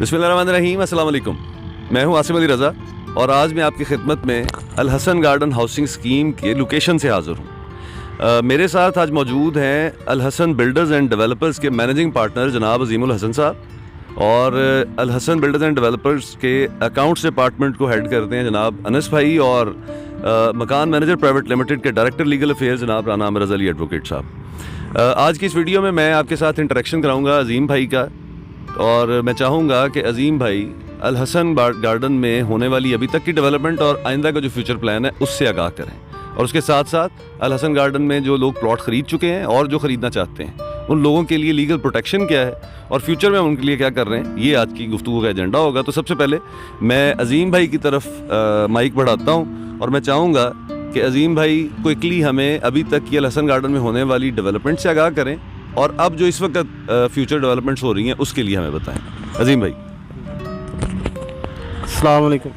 बिस्मिल्लाहिर्रहमानिर्रहीम, अस्सलाम वालेकुम। मैं हूं आसिम अली रज़ा और आज मैं आपकी खिदमत में अल हसन गार्डन हाउसिंग स्कीम के लोकेशन से हाज़िर हूं। मेरे साथ आज मौजूद हैं अल हसन बिल्डर्स एंड डेवलपर्स के मैनेजिंग पार्टनर जनाब अजीमुल हसन साहब और अल हसन बिल्डर्स एंड डेवलपर्स के अकाउंट्स डिपार्टमेंट को हेड करते हैं जनाब अनस भाई और मकान मैनेजर प्राइवेट लिमिटेड के डायरेक्टर लीगल अफेयर्स जनाब राना अमर अली एडवोकेट साहब। आज की इस वीडियो में मैं आपके साथ इंटरेक्शन कराऊंगा अजीम भाई का, और मैं चाहूँगा कि अजीम भाई अल हसन गार्डन में होने वाली अभी तक की डेवलपमेंट और आइंदा का जो फ्यूचर प्लान है उससे आगाह करें, और उसके साथ साथ अल हसन गार्डन में जो लोग प्लॉट ख़रीद चुके हैं और जो ख़रीदना चाहते हैं उन लोगों के लिए लीगल प्रोटेक्शन क्या है और फ्यूचर में हम उनके लिए क्या कर रहे हैं, ये आज की गुफ्तगू का एजेंडा होगा। तो सबसे पहले मैं अजीम भाई की तरफ माइक बढ़ाता हूँ और मैं चाहूँगा कि अजीम भाई क्विकली हमें अभी तक की अल हसन गार्डन में होने वाली डेवलपमेंट से आगाह करें और अब जो इस वक्त फ्यूचर डेवलपमेंट्स हो रही हैं उसके लिए हमें बताएं। अजीम भाई। अस्सलाम वालेकुम।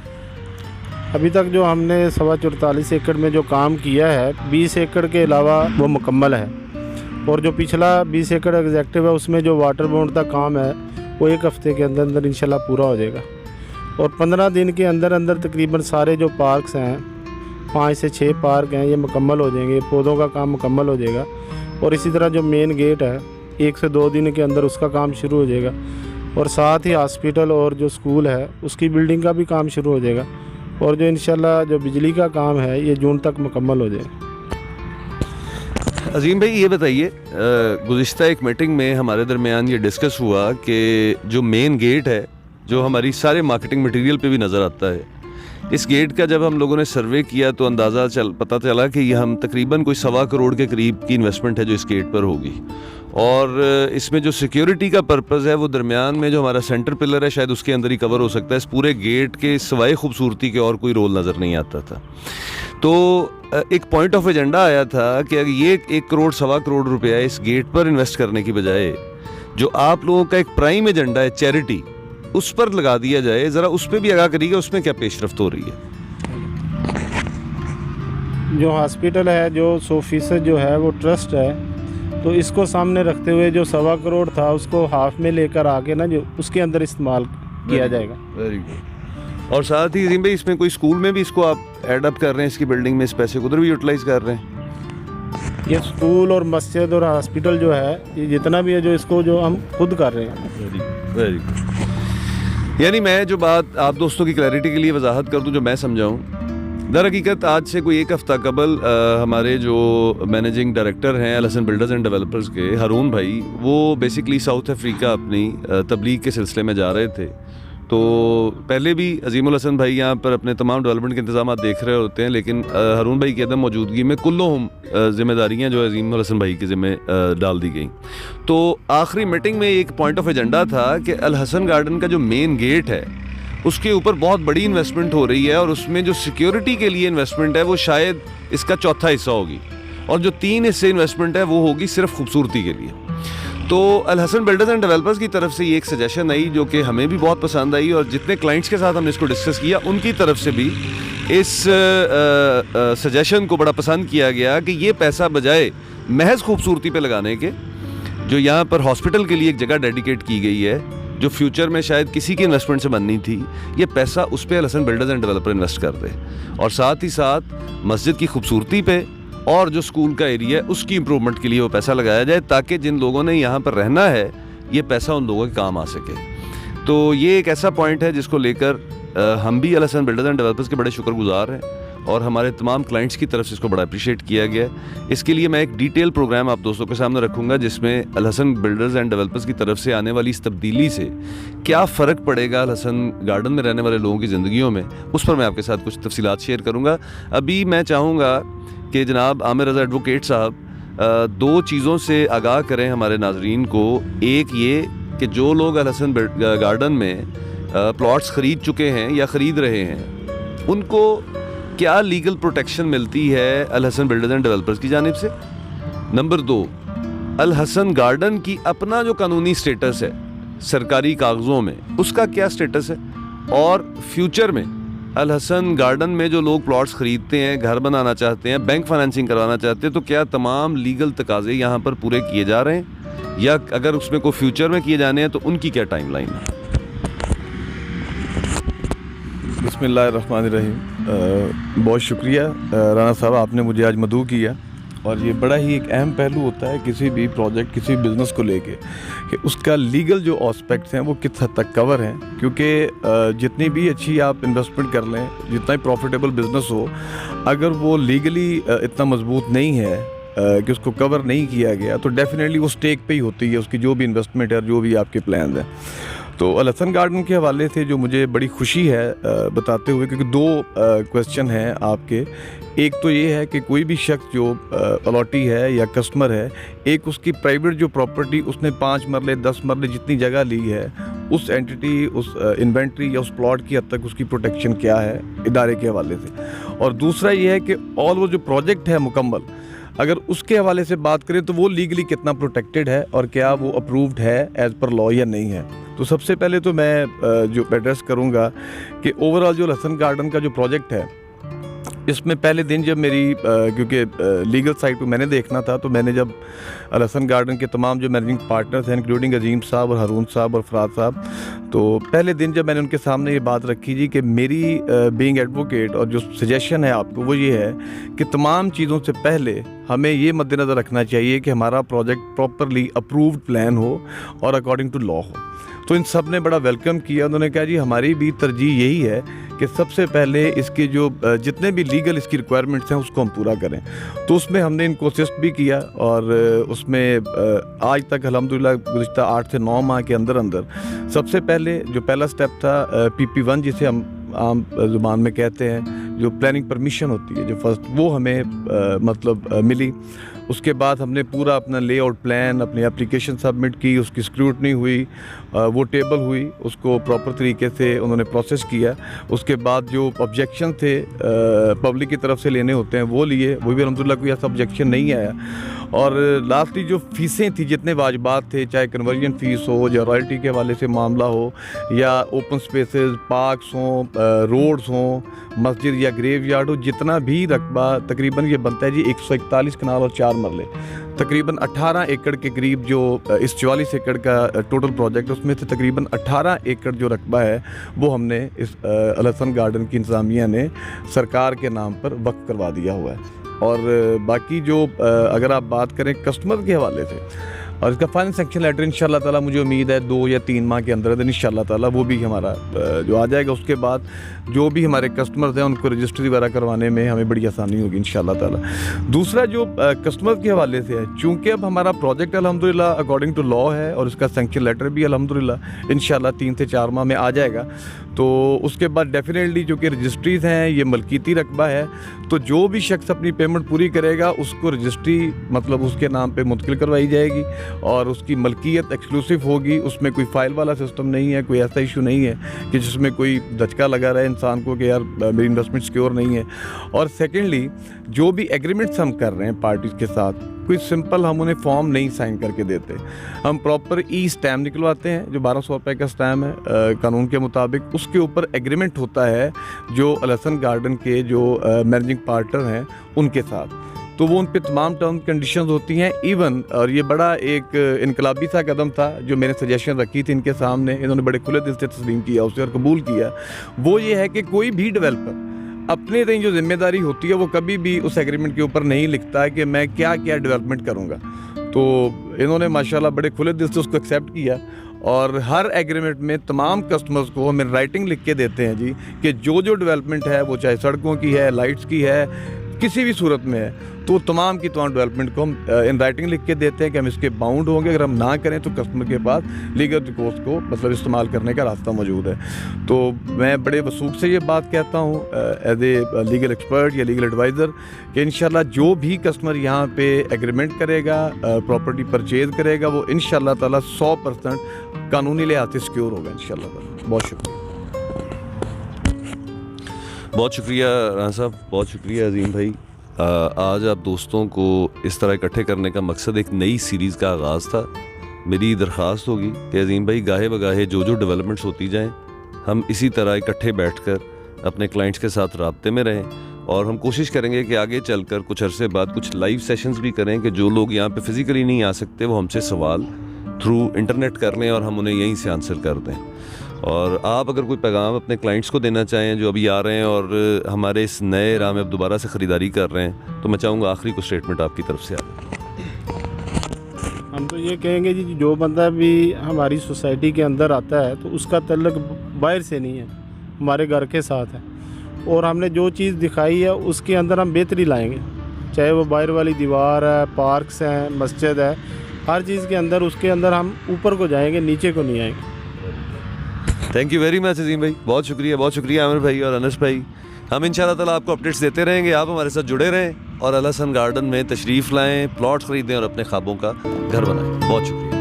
अभी तक जो हमने 44 एकड़ में जो काम किया है 20 एकड़ के अलावा वो मुकम्मल है, और जो पिछला 20 एकड़ एग्जैक्टिव है उसमें जो वाटर बाउंड का काम है वो एक हफ़्ते के अंदर अंदर इंशाल्लाह पूरा हो जाएगा, और 15 दिन के अंदर अंदर तकरीबन सारे जो पार्क्स हैं 5 से 6 पार्क हैं ये मुकम्मल हो जाएंगे, पौधों का काम मुकम्मल हो जाएगा, और इसी तरह जो मेन गेट है 1 से 2 दिन के अंदर उसका काम शुरू हो जाएगा, और साथ ही हॉस्पिटल और जो स्कूल है उसकी बिल्डिंग का भी काम शुरू हो जाएगा, और जो इंशाल्लाह जो बिजली का काम है ये जून तक मुकम्मल हो जाएगा। अजीम भाई ये बताइए, गुज़िश्ता एक मीटिंग में हमारे दरमियान ये डिस्कस हुआ कि जो मेन गेट है जो हमारी सारे मार्केटिंग मटेरियल पे भी नज़र आता है, इस गेट का जब हम लोगों ने सर्वे किया तो पता चला कि ये हम तकरीबन कोई 1.25 करोड़ के करीब की इन्वेस्टमेंट है जो इस गेट पर होगी, और इसमें जो सिक्योरिटी का पर्पज़ है वो दरमियान में जो हमारा सेंटर पिलर है शायद उसके अंदर ही कवर हो सकता है। इस पूरे गेट के सिवाय खूबसूरती के और कोई रोल नज़र नहीं आता था। तो एक पॉइंट ऑफ एजेंडा आया था कि अगर ये 1 करोड़ 1.25 करोड़ रुपया इस गेट पर इन्वेस्ट करने की बजाय जो आप लोगों का एक प्राइम एजेंडा है चैरिटी, उस पर लगा दिया जाए। ज़रा उस पर भी आगाह करिएगा, उसमें क्या पेशरफ्त हो रही है। जो हॉस्पिटल है जो 100% जो है वो ट्रस्ट है, तो इसको सामने रखते हुए जो 1.25 करोड़ था उसको हाफ में लेकर आके ना जो उसके अंदर इस्तेमाल किया जाएगा। Very good. और साथ ही अजीम भाई इसमें कोई स्कूल में भी इसको आप एड अप कर रहे हैं, इसकी बिल्डिंग में इस पैसे को उधर भी यूटिलाइज कर रहे हैं। ये स्कूल और मस्जिद और हॉस्पिटल जो है ये जितना भी है जो इसको जो हम खुद कर रहे हैं। Very good. यानी मैं जो बात आप दोस्तों की क्लैरिटी के लिए वजाहत कर दूं जो मैं समझाऊं, दर हकीकत आज से कोई 1 हफ़्ता कबल हमारे जो मैनेजिंग डायरेक्टर हैं अल हसन बिल्डर्स एंड डेवलपर्स के हारून भाई, वो बेसिकली साउथ अफ्रीका अपनी तबलीग के सिलसिले में जा रहे थे। तो पहले भी अजीमुल हसन भाई यहाँ पर अपने तमाम डेवलपमेंट के इंतजाम देख रहे होते हैं, लेकिन हारून भाई की अदम मौजूदगी में कुल्लोहुम जिम्मेदारियाँ जो अजीमुल हसन भाई के ज़िम्मे डाल दी गई। तो आखिरी मीटिंग में एक पॉइंट ऑफ एजेंडा था कि अल हसन गार्डन का जो मेन गेट है उसके ऊपर बहुत बड़ी इन्वेस्टमेंट हो रही है, और उसमें जो सिक्योरिटी के लिए इन्वेस्टमेंट है वो शायद इसका चौथा हिस्सा होगी, और जो 3 हिस्से इन्वेस्टमेंट है वो होगी सिर्फ खूबसूरती के लिए। तो अल हसन बिल्डर्स एंड डेवलपर्स की तरफ से ये एक सजेशन आई जो कि हमें भी बहुत पसंद आई, और जितने क्लाइंट्स के साथ हमने इसको डिस्कस किया उनकी तरफ से भी इस सजेशन को बड़ा पसंद किया गया कि ये पैसा बजाय महज खूबसूरती पे लगाने के, जो यहाँ पर हॉस्पिटल के लिए एक जगह डेडिकेट की गई है जो फ्यूचर में शायद किसी की इन्वेस्टमेंट से बननी थी, ये पैसा उस पर Al Hasan builders and developer invest कर दे, और साथ ही साथ मस्जिद की खूबसूरती पे और जो स्कूल का एरिया है उसकी इम्प्रूवमेंट के लिए वो पैसा लगाया जाए, ताकि जिन लोगों ने यहाँ पर रहना है ये पैसा उन लोगों के काम आ सके। तो ये एक ऐसा पॉइंट है जिसको लेकर हम भी अल हसन बिल्डर्स एंड डेवलपर्स के बड़े शुक्रगुजार हैं, और हमारे तमाम क्लाइंट्स की तरफ से इसको बड़ा अप्रिशिएट किया गया है। इसके लिए मैं एक डिटेल प्रोग्राम आप दोस्तों के सामने रखूँगा जिसमें अल हसन बिल्डर्स एंड डेवलपर्स की तरफ से आने वाली इस तब्दीली से क्या फ़र्क पड़ेगा अल हसन गार्डन में रहने वाले लोगों की ज़िंदगियों में, उस पर मैं आपके साथ कुछ तफसीलात शेयर करूँगा। अभी मैं चाहूँगा कि जनाब आमिर रज़ा एडवोकेट साहब 2 चीज़ों से आगाह करें हमारे नाजरीन को। एक ये कि जो लोग अल हसन गार्डन में प्लॉट्स ख़रीद चुके हैं या ख़रीद रहे हैं उनको क्या लीगल प्रोटेक्शन मिलती है अल हसन बिल्डर्स एंड डेवलपर्स की जानिब से। नंबर 2, अल हसन गार्डन की अपना जो कानूनी स्टेटस है सरकारी कागज़ों में उसका क्या स्टेटस है, और फ्यूचर में अल हसन गार्डन में जो लोग प्लॉट्स ख़रीदते हैं, घर बनाना चाहते हैं, बैंक फाइनेंसिंग करवाना चाहते हैं, तो क्या तमाम लीगल तकाज़े यहाँ पर पूरे किए जा रहे हैं, या अगर उसमें कोई फ्यूचर में किए जाने हैं तो उनकी क्या टाइमलाइन है। बिस्मिल्लाहिर्रहमानिर्रहीम। बहुत शुक्रिया राना साहब, आपने मुझे आज मदऊ किया। और ये बड़ा ही एक अहम पहलू होता है किसी भी प्रोजेक्ट, किसी बिज़नेस को लेके, कि उसका लीगल जो एस्पेक्ट्स हैं वो किस हद तक कवर हैं। क्योंकि जितनी भी अच्छी आप इन्वेस्टमेंट कर लें, जितना ही प्रॉफिटेबल बिज़नेस हो, अगर वो लीगली इतना मजबूत नहीं है कि उसको कवर नहीं किया गया, तो डेफिनेटली वो स्टेक पे ही होती है उसकी जो भी इन्वेस्टमेंट है, जो भी आपके प्लान हैं। तो अलहसन गार्डन के हवाले से जो मुझे बड़ी खुशी है बताते हुए, क्योंकि दो क्वेश्चन हैं आपके। एक तो ये है कि कोई भी शख्स जो अलॉटी है या कस्टमर है, एक उसकी प्राइवेट जो प्रॉपर्टी उसने 5 मरले 10 मरले जितनी जगह ली है, उस एंटिटी, उस इन्वेंट्री या उस प्लॉट की हद तक उसकी प्रोटेक्शन क्या है इदारे के हवाले से। और दूसरा ये है कि ऑल वो जो प्रोजेक्ट है मुकम्मल, अगर उसके हवाले से बात करें तो वो लीगली कितना प्रोटेक्टेड है और क्या वो अप्रूव्ड है एज़ पर लॉ या नहीं है। तो सबसे पहले तो मैं जो एड्रेस करूँगा कि ओवरऑल जो अलहसन गार्डन का जो प्रोजेक्ट है, इसमें पहले दिन जब मेरी क्योंकि लीगल साइड पे मैंने देखना था, तो मैंने जब अलहसन गार्डन के तमाम जो मैनेजिंग पार्टनर्स हैं, इंक्लूडिंग अजीम साहब और हारून साहब और फराद साहब, तो पहले दिन जब मैंने उनके सामने ये बात रखी जी कि मेरी बीइंग एडवोकेट और जो सजेशन है आपको वो ये है कि तमाम चीज़ों से पहले हमें ये मद्देनज़र रखना चाहिए कि हमारा प्रोजेक्ट प्रॉपरली अप्रूव्ड प्लान हो और अकॉर्डिंग टू लॉ हो। तो इन सब ने बड़ा वेलकम किया। उन्होंने कहा जी हमारी भी तरजीह यही है कि सबसे पहले इसके जो जितने भी लीगल इसकी रिक्वायरमेंट्स हैं उसको हम पूरा करें। तो उसमें हमने इनको असिस्ट भी किया और उसमें आज तक अल्हम्दुलिल्लाह गुज़िश्ता 8 से 9 माह के अंदर अंदर सबसे पहले जो पहला स्टेप था PP1 जिसे हम आम ज़ुबान में कहते हैं, जो प्लानिंग परमिशन होती है जो फर्स्ट, वो हमें मिली। उसके बाद हमने पूरा अपना लेआउट प्लान, अपनी एप्लीकेशन सबमिट की, उसकी स्क्रूटनी हुई, वो टेबल हुई, उसको प्रॉपर तरीके से उन्होंने प्रोसेस किया। उसके बाद जो ऑब्जेक्शन थे पब्लिक की तरफ से लेने होते हैं वो लिए, वो भी अल्हम्दुलिल्लाह कोई ऐसा ऑब्जेक्शन नहीं आया। और लास्टली जो फ़ीसें थी, जितने वाजिबात थे, चाहे कन्वर्जन फ़ीस हो या रॉयल्टी के हवाले से मामला हो या ओपन स्पेसेस, पार्क्स हों, रोड्स हों, मस्जिद या ग्रेव यार्ड हो, जितना भी रकबा तकरीबन ये बनता है जी 141 कनाल और 4 मरले, तकरीबन 18 एकड़ के करीब जो इस 44 एकड़ का टोटल प्रोजेक्ट, उसमें से तकरीबन 18 एकड़ जो रकबा है वो हमने इस अलहसन गार्डन की इंतज़ामिया ने सरकार के नाम पर वक्फ करवा दिया हुआ है। और बाकी जो अगर आप बात करें कस्टमर के हवाले से, और इसका फाइनल सेक्शन लेटर इंशाल्लाह ताला मुझे उम्मीद है 2 या 3 माह के अंदर इंशाल्लाह ताला वो भी हमारा जो आ जाएगा। उसके बाद जो भी हमारे कस्टमर्स हैं उनको रजिस्ट्री वगैरह करवाने में हमें बड़ी आसानी होगी इंशाल्लाह ताला। दूसरा जो कस्टमर के हवाले से है, चूँकि अब हमारा प्रोजेक्ट अल्हम्दुलिल्लाह अकॉर्डिंग टू लॉ है और इसका सेंक्शन लेटर भी अल्हम्दुलिल्लाह इंशाल्लाह 3 से 4 माह में आ जाएगा। तो उसके बाद डेफिनेटली जो कि रजिस्ट्रीज़ हैं, ये मलकीती रकबा है, तो जो भी शख्स अपनी पेमेंट पूरी करेगा उसको रजिस्ट्री उसके नाम पे मुंतकिल करवाई जाएगी और उसकी मलकियत एक्सक्लूसिव होगी। उसमें कोई फ़ाइल वाला सिस्टम नहीं है, कोई ऐसा इशू नहीं है कि जिसमें कोई धचका लगा रहा है इंसान को कि यार मेरी इन्वेस्टमेंट सिक्योर नहीं है। और सेकेंडली जो भी एग्रीमेंट्स हम कर रहे हैं पार्टीज़ के साथ, कोई सिंपल हम उन्हें फॉर्म नहीं साइन करके देते, हम प्रॉपर स्टैम्प निकलवाते हैं जो 1200 रुपये का स्टैम्प है कानून के मुताबिक। उसके ऊपर एग्रीमेंट होता है जो अलहसन गार्डन के जो मैनेजिंग पार्टनर हैं उनके साथ, तो वो उन पे तमाम टर्म्स कंडीशंस होती हैं इवन। और ये बड़ा एक इनकलाबी सा कदम था जो मैंने सजेशन रखी थी इनके सामने, इन्होंने बड़े खुले दिल से तस्लीम किया उसे और कबूल किया। वो ये है कि कोई भी डेवलपर अपने तक जो जिम्मेदारी होती है वो कभी भी उस एग्रीमेंट के ऊपर नहीं लिखता है कि मैं क्या क्या डेवलपमेंट करूँगा। तो इन्होंने माशाल्लाह बड़े खुले दिल से उसको एक्सेप्ट किया और हर एग्रीमेंट में तमाम कस्टमर्स को हमें राइटिंग लिख के देते हैं जी कि जो जो डेवलपमेंट है, वो चाहे सड़कों की है, लाइट्स की है, किसी भी सूरत में है, तो तमाम की तमाम डेवलपमेंट को हम इन राइटिंग लिख के देते हैं कि हम इसके बाउंड होंगे। अगर हम ना करें तो कस्टमर के पास लीगल रिकोर्स को इस्तेमाल करने का रास्ता मौजूद है। तो मैं बड़े वसूख से ये बात कहता हूँ एज ए लीगल एक्सपर्ट या लीगल एडवाइज़र कि इंशाल्लाह जो भी कस्टमर यहाँ पे एग्रीमेंट करेगा, प्रॉपर्टी परचेज़ करेगा, वो इंशाल्लाह ताला 100% कानूनी लिहाज से सिक्योर होगा इंशाल्लाह ताला। बहुत शुक्रिया। बहुत शुक्रिया राना साहब, बहुत शुक्रिया अजीम भाई। आज आप दोस्तों को इस तरह इकट्ठे करने का मकसद एक नई सीरीज़ का आगाज़ था। मेरी दरख्वास्त होगी कि अजीम भाई गाहे बगाहे जो जो डेवलपमेंट्स होती जाएं, हम इसी तरह इकट्ठे बैठकर अपने क्लाइंट्स के साथ राब्ते में रहें और हम कोशिश करेंगे कि आगे चलकर कुछ अरसे बाद कुछ लाइव सेशंस भी करें कि जो लोग यहाँ पे फिज़िकली नहीं आ सकते वो हमसे सवाल थ्रू इंटरनेट कर लें और हम उन्हें यहीं से आंसर कर दें। और आप अगर कोई पैगाम अपने क्लाइंट्स को देना चाहें जो अभी आ रहे हैं और हमारे इस नए राह में अब दोबारा से ख़रीदारी कर रहे हैं, तो मैं चाहूँगा आखिरी को स्टेटमेंट आपकी तरफ से आए। हम तो ये कहेंगे जी, जो बंदा भी हमारी सोसाइटी के अंदर आता है तो उसका तल्लक बाहर से नहीं है, हमारे घर के साथ है। और हमने जो चीज़ दिखाई है उसके अंदर हम बेहतरी लाएंगे, चाहे वो बाहर वाली दीवार है, पार्क्स हैं, मस्जिद है, हर चीज़ के अंदर उसके अंदर हम ऊपर को जाएंगे, नीचे को नहीं आएंगे। थैंक यू वेरी मच अजीम भाई, बहुत शुक्रिया आमिर भाई और अनस भाई। हम इंशाल्लाह ताला आपको अपडेट्स देते रहेंगे, आप हमारे साथ जुड़े रहें और अल हसन गार्डन में तशरीफ़ लाएं, प्लॉट ख़रीदें और अपने ख्वाबों का घर बनाएं। बहुत शुक्रिया।